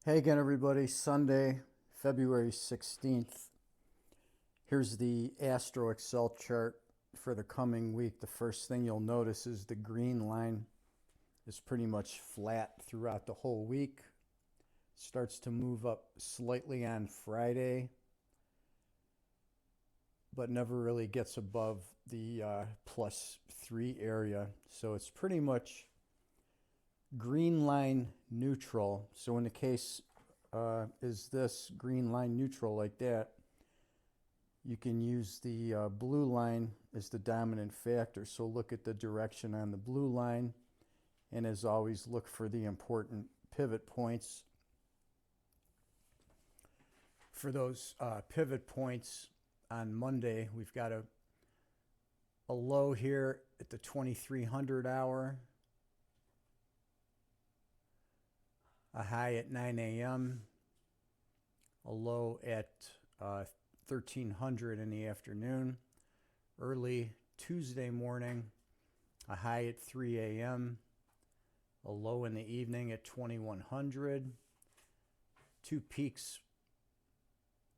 Hey again, everybody. Sunday, February 16th. Here's the Astro Excel chart for the coming week. The first thing you'll notice is the green line is pretty much flat throughout the whole week. Starts to move up slightly on Friday, but never really gets above the +3 area. So it's pretty much green line neutral. So in the case is this green line neutral like that, you can use the blue line as the dominant factor. So look at the direction on the blue line, and as always, look for the important pivot points. For those pivot points on Monday, we've got a low here at the 2300 hour, a high at 9 a.m., a low at 1300 in the afternoon. Early Tuesday morning, a high at 3 a.m., a low in the evening at 2100. Two peaks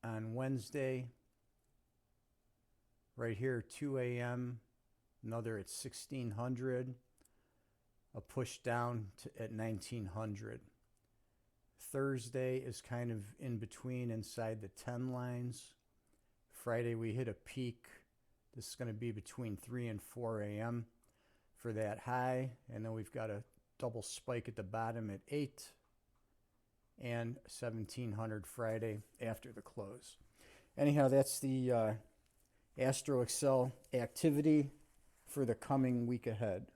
on Wednesday, right here 2 a.m., another at 1600, a push down at 1900. Thursday is kind of in between inside the 10 lines. Friday we hit a peak. This is going to be between 3 and 4 a.m. for that high, and then we've got a double spike at the bottom at 8 and 1700 Friday after the close. Anyhow, that's the Astro Excel activity for the coming week ahead.